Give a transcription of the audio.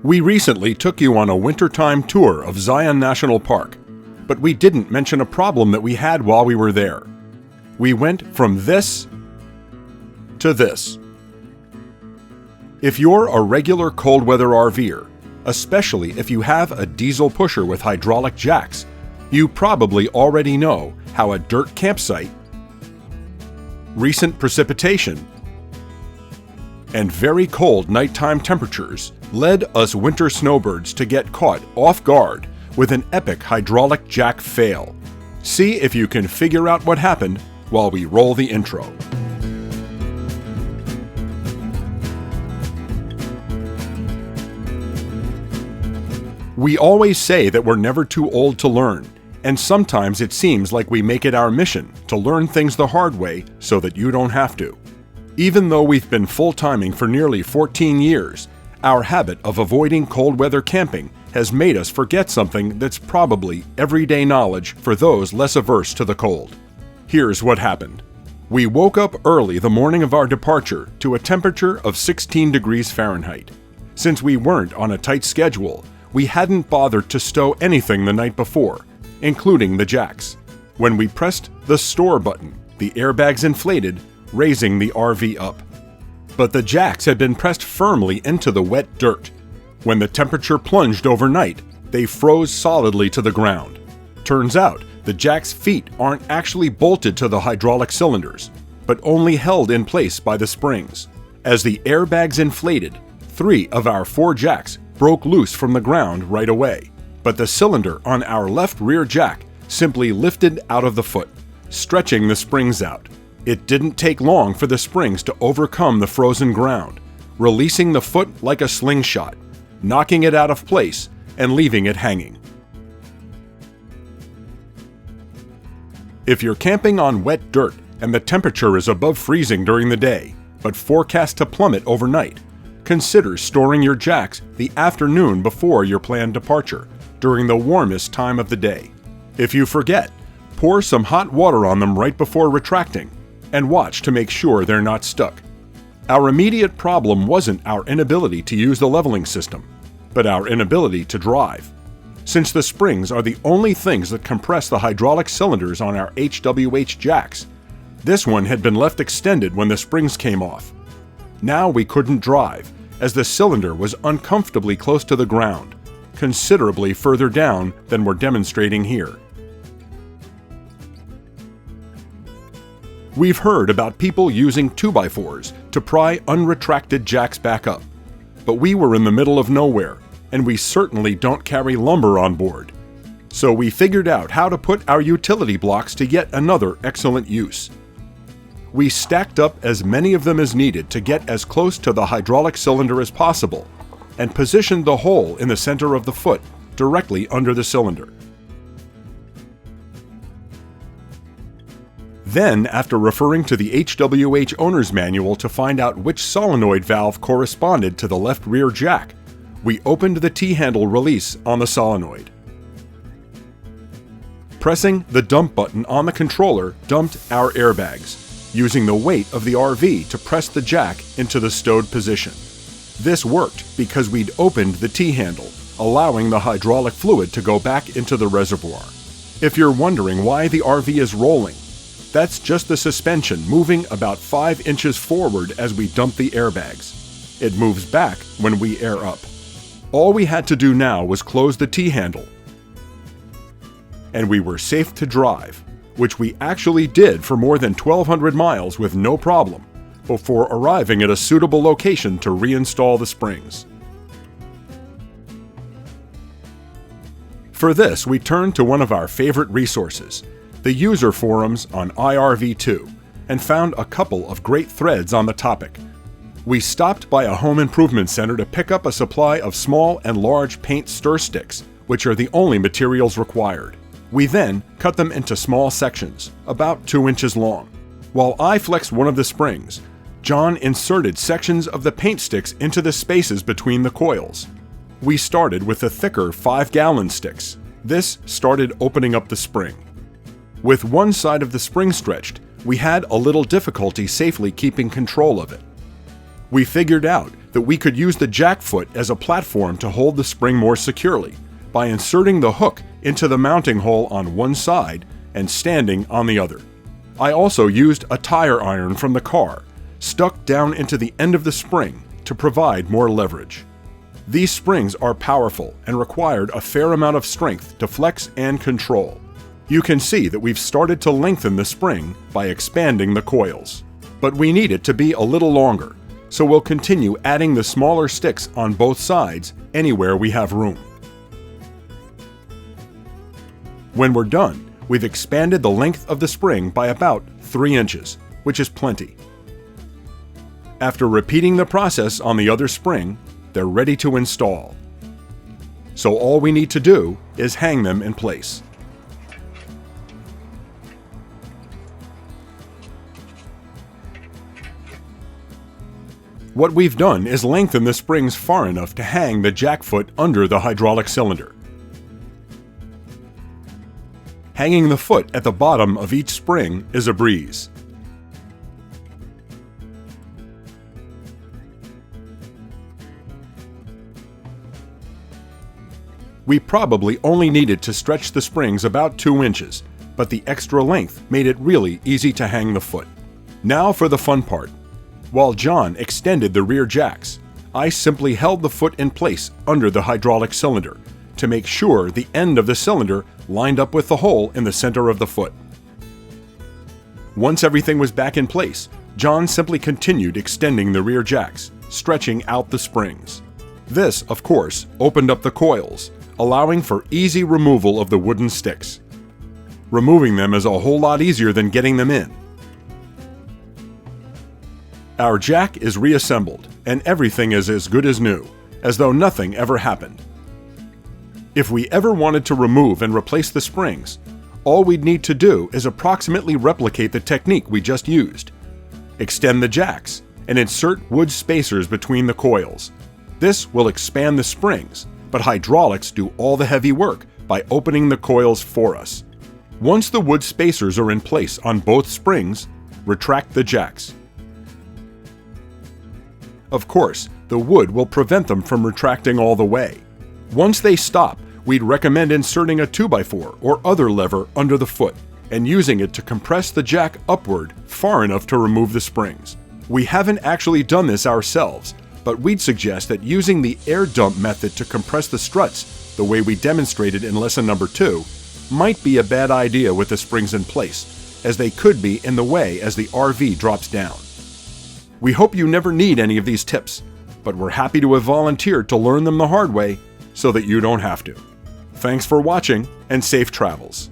We recently took you on a wintertime tour of Zion National Park, but we didn't mention a problem that we had while we were there. We went from this to this. If you're a regular cold weather RVer, especially if you have a diesel pusher with hydraulic jacks, you probably already know how a dirt campsite, recent precipitation, and very cold nighttime temperatures led us winter snowbirds to get caught off guard with an epic hydraulic jack fail. See if you can figure out what happened while we roll the intro. We always say that we're never too old to learn, and sometimes it seems like we make it our mission to learn things the hard way so that you don't have to. Even though we've been full-timing for nearly 14 years, our habit of avoiding cold weather camping has made us forget something that's probably everyday knowledge for those less averse to the cold. Here's what happened. We woke up early the morning of our departure to a temperature of 16 degrees Fahrenheit. Since we weren't on a tight schedule, we hadn't bothered to stow anything the night before, including the jacks. When we pressed the store button, the airbags inflated, raising the RV up. But the jacks had been pressed firmly into the wet dirt. When the temperature plunged overnight, they froze solidly to the ground. Turns out, the jack's feet aren't actually bolted to the hydraulic cylinders, but only held in place by the springs. As the airbags inflated, 3 of our 4 jacks broke loose from the ground right away, but the cylinder on our left rear jack simply lifted out of the foot, stretching the springs out. It didn't take long for the springs to overcome the frozen ground, releasing the foot like a slingshot, knocking it out of place and leaving it hanging. If you're camping on wet dirt and the temperature is above freezing during the day, but forecast to plummet overnight, consider storing your jacks the afternoon before your planned departure, during the warmest time of the day. If you forget, pour some hot water on them right before retracting, and watch to make sure they're not stuck. Our immediate problem wasn't our inability to use the leveling system, but our inability to drive. Since the springs are the only things that compress the hydraulic cylinders on our HWH jacks, this one had been left extended when the springs came off. Now we couldn't drive, as the cylinder was uncomfortably close to the ground, considerably further down than we're demonstrating here. We've heard about people using 2x4s to pry unretracted jacks back up, but we were in the middle of nowhere, and we certainly don't carry lumber on board. So we figured out how to put our utility blocks to yet another excellent use. We stacked up as many of them as needed to get as close to the hydraulic cylinder as possible, and positioned the hole in the center of the foot directly under the cylinder. Then, after referring to the HWH owner's manual to find out which solenoid valve corresponded to the left rear jack, we opened the T-handle release on the solenoid. Pressing the dump button on the controller dumped our airbags, using the weight of the RV to press the jack into the stowed position. This worked because we'd opened the T-handle, allowing the hydraulic fluid to go back into the reservoir. If you're wondering why the RV is rolling, that's just the suspension moving about 5 inches forward as we dump the airbags. It moves back when we air up. All we had to do now was close the T-handle, and we were safe to drive, which we actually did for more than 1,200 miles with no problem, before arriving at a suitable location to reinstall the springs. For this, we turned to one of our favorite resources, the user forums on IRV2, and found a couple of great threads on the topic. We stopped by a home improvement center to pick up a supply of small and large paint stir sticks, which are the only materials required. We then cut them into small sections, about 2 inches long. While I flexed one of the springs, John inserted sections of the paint sticks into the spaces between the coils. We started with the thicker 5-gallon sticks. This started opening up the spring. With one side of the spring stretched, we had a little difficulty safely keeping control of it. We figured out that we could use the jack foot as a platform to hold the spring more securely by inserting the hook into the mounting hole on one side and standing on the other. I also used a tire iron from the car, stuck down into the end of the spring to provide more leverage. These springs are powerful and required a fair amount of strength to flex and control. You can see that we've started to lengthen the spring by expanding the coils. But we need it to be a little longer, so we'll continue adding the smaller sticks on both sides anywhere we have room. When we're done, we've expanded the length of the spring by about 3 inches, which is plenty. After repeating the process on the other spring, they're ready to install. So all we need to do is hang them in place. What we've done is lengthen the springs far enough to hang the jack foot under the hydraulic cylinder. Hanging the foot at the bottom of each spring is a breeze. We probably only needed to stretch the springs about 2 inches, but the extra length made it really easy to hang the foot. Now for the fun part. While John extended the rear jacks, I simply held the foot in place under the hydraulic cylinder to make sure the end of the cylinder lined up with the hole in the center of the foot. Once everything was back in place, John simply continued extending the rear jacks, stretching out the springs. This, of course, opened up the coils, allowing for easy removal of the wooden sticks. Removing them is a whole lot easier than getting them in. Our jack is reassembled, and everything is as good as new, as though nothing ever happened. If we ever wanted to remove and replace the springs, all we'd need to do is approximately replicate the technique we just used. Extend the jacks, and insert wood spacers between the coils. This will expand the springs, but hydraulics do all the heavy work by opening the coils for us. Once the wood spacers are in place on both springs, retract the jacks. Of course, the wood will prevent them from retracting all the way. Once they stop, we'd recommend inserting a 2x4 or other lever under the foot and using it to compress the jack upward far enough to remove the springs. We haven't actually done this ourselves, but we'd suggest that using the air dump method to compress the struts, the way we demonstrated in lesson number 2, might be a bad idea with the springs in place, as they could be in the way as the RV drops down. We hope you never need any of these tips, but we're happy to have volunteered to learn them the hard way so that you don't have to. Thanks for watching, and safe travels.